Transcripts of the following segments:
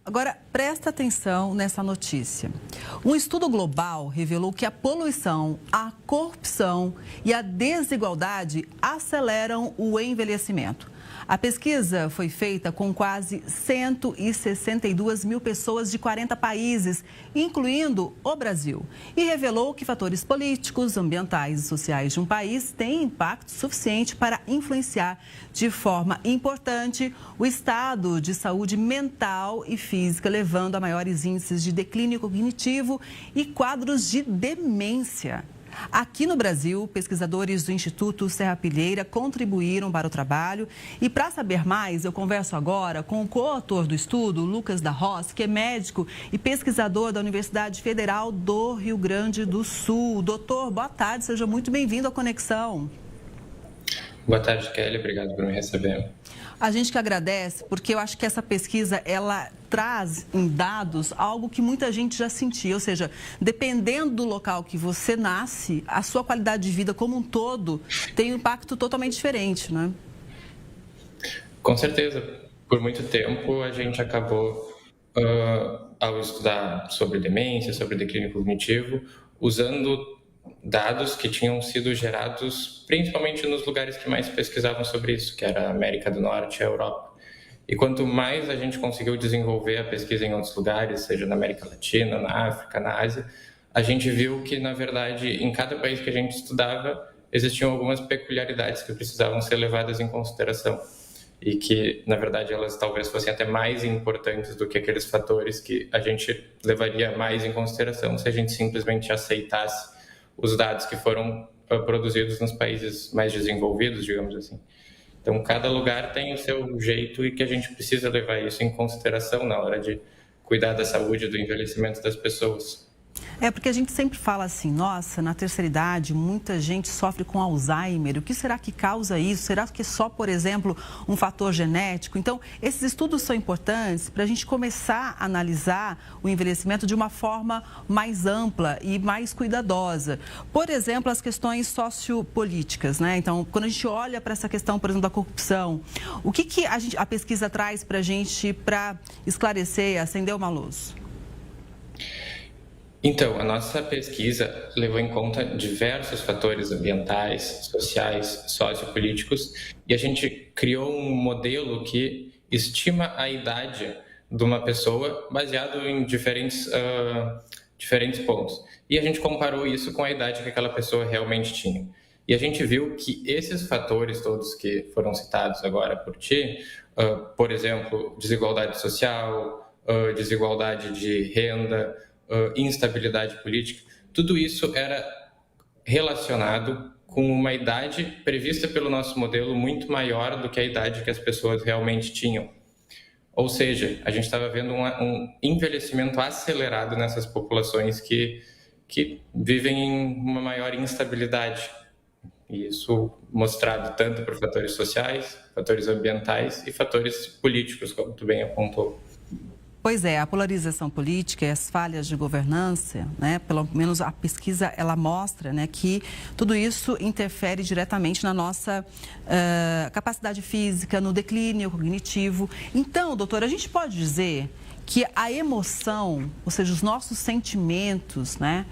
Agora, presta atenção nessa notícia. Um estudo global revelou que a poluição, a corrupção e a desigualdade aceleram o envelhecimento. A pesquisa foi feita com quase 162 mil pessoas de 40 países, incluindo o Brasil, e revelou que fatores políticos, ambientais e sociais de um país têm impacto suficiente para influenciar de forma importante o estado de saúde mental e física, levando a maiores índices de declínio cognitivo e quadros de demência. Aqui no Brasil, pesquisadores do Instituto Serrapilheira contribuíram para o trabalho. E para saber mais, eu converso agora com o coautor do estudo, Lucas da Roça, que é médico e pesquisador da Universidade Federal do Rio Grande do Sul. Doutor, boa tarde, seja muito bem-vindo à Conexão. Boa tarde, Kelly. Obrigado por me receber. A gente que agradece, porque eu acho que essa pesquisa, ela traz em dados algo que muita gente já sentia, ou seja, dependendo do local que você nasce, a sua qualidade de vida como um todo tem um impacto totalmente diferente, né? Com certeza. Por muito tempo, a gente acabou, ao estudar sobre demência, sobre declínio cognitivo, usando dados que tinham sido gerados principalmente nos lugares que mais pesquisavam sobre isso, que era a América do Norte e a Europa. E quanto mais a gente conseguiu desenvolver a pesquisa em outros lugares, seja na América Latina, na África, na Ásia, a gente viu que, na verdade, em cada país que a gente estudava, existiam algumas peculiaridades que precisavam ser levadas em consideração. E que, na verdade, elas talvez fossem até mais importantes do que aqueles fatores que a gente levaria mais em consideração se a gente simplesmente aceitasse os dados que foram produzidos nos países mais desenvolvidos, digamos assim. Então, cada lugar tem o seu jeito e que a gente precisa levar isso em consideração na hora de cuidar da saúde e do envelhecimento das pessoas. É porque a gente sempre fala assim, nossa, na terceira idade muita gente sofre com Alzheimer. O que será que causa isso? Será que é só, por exemplo, um fator genético? Então, esses estudos são importantes para a gente começar a analisar o envelhecimento de uma forma mais ampla e mais cuidadosa. Por exemplo, as questões sociopolíticas, né? Então, quando a gente olha para essa questão, por exemplo, da corrupção, o que a pesquisa traz para a gente para esclarecer, acender uma luz? Então, a nossa pesquisa levou em conta diversos fatores ambientais, sociais, sociopolíticos, e a gente criou um modelo que estima a idade de uma pessoa baseado em diferentes pontos. E a gente comparou isso com a idade que aquela pessoa realmente tinha. E a gente viu que esses fatores todos que foram citados agora por ti, por exemplo, desigualdade social, desigualdade de renda, instabilidade política, tudo isso era relacionado com uma idade prevista pelo nosso modelo muito maior do que a idade que as pessoas realmente tinham. Ou seja, a gente estava vendo um envelhecimento acelerado nessas populações que vivem em uma maior instabilidade. E isso mostrado tanto por fatores sociais, fatores ambientais e fatores políticos, como tu bem apontou. Pois é, a polarização política e as falhas de governança, né, pelo menos a pesquisa ela mostra, né, que tudo isso interfere diretamente na nossa capacidade física, no declínio cognitivo. Então, doutora, a gente pode dizer que a emoção, ou seja, os nossos sentimentos, né,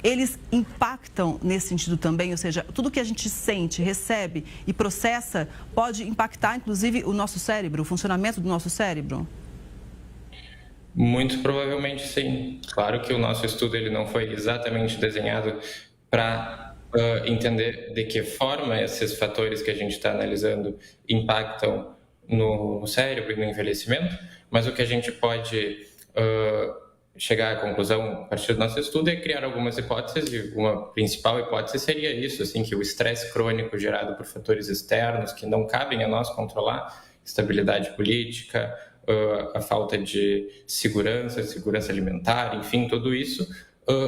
eles impactam nesse sentido também, ou seja, tudo que a gente sente, recebe e processa pode impactar, inclusive, o nosso cérebro, o funcionamento do nosso cérebro? Muito provavelmente sim. Claro que o nosso estudo ele não foi exatamente desenhado para entender de que forma esses fatores que a gente está analisando impactam no cérebro e no envelhecimento, mas o que a gente pode chegar à conclusão a partir do nosso estudo é criar algumas hipóteses, e uma principal hipótese seria isso, assim, que o estresse crônico gerado por fatores externos que não cabem a nós controlar, estabilidade política, a falta de segurança alimentar, enfim, tudo isso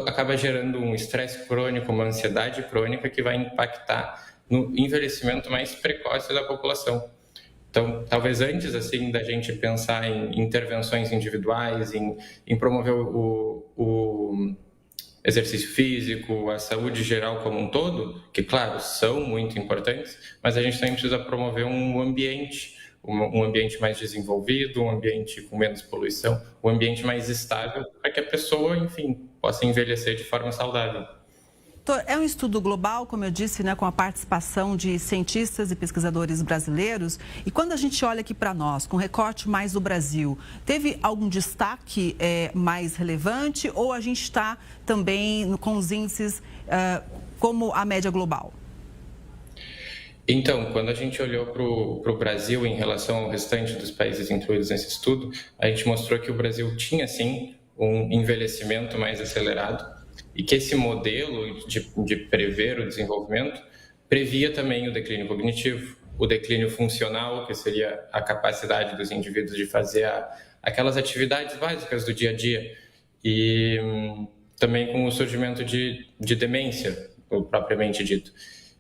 acaba gerando um estresse crônico, uma ansiedade crônica que vai impactar no envelhecimento mais precoce da população. Então, talvez antes assim da gente pensar em intervenções individuais, em promover o exercício físico, a saúde geral como um todo, que, claro, são muito importantes, mas a gente também precisa promover um um ambiente mais desenvolvido, um ambiente com menos poluição, um ambiente mais estável, para que a pessoa, enfim, possa envelhecer de forma saudável. É um estudo global, como eu disse, né, com a participação de cientistas e pesquisadores brasileiros. E quando a gente olha aqui para nós, com recorte mais do Brasil, teve algum destaque mais relevante ou a gente está também com os índices como a média global? Então, quando a gente olhou para o Brasil em relação ao restante dos países incluídos nesse estudo, a gente mostrou que o Brasil tinha, sim, um envelhecimento mais acelerado e que esse modelo de prever o desenvolvimento previa também o declínio cognitivo, o declínio funcional, que seria a capacidade dos indivíduos de fazer aquelas atividades básicas do dia a dia, e também com o surgimento de demência, propriamente dito.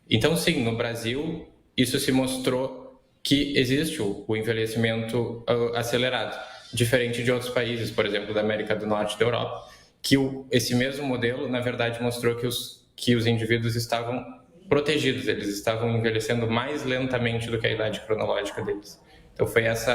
Então, sim, no Brasil, isso se mostrou que existe o envelhecimento acelerado, diferente de outros países, por exemplo, da América do Norte e da Europa, que esse mesmo modelo, na verdade, mostrou que os indivíduos estavam protegidos, eles estavam envelhecendo mais lentamente do que a idade cronológica deles. Então, foi essa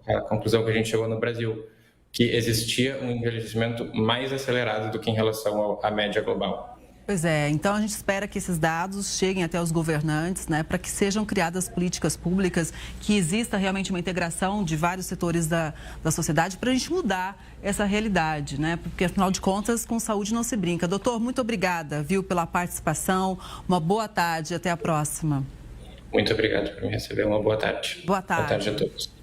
a conclusão que a gente chegou no Brasil, que existia um envelhecimento mais acelerado do que em relação à média global. Pois é, então a gente espera que esses dados cheguem até os governantes, né, para que sejam criadas políticas públicas, que exista realmente uma integração de vários setores da sociedade para a gente mudar essa realidade, né? Porque, afinal de contas, com saúde não se brinca. Doutor, muito obrigada, viu, pela participação. Uma boa tarde, até a próxima. Muito obrigado por me receber. Uma boa tarde. Boa tarde. Boa tarde a todos.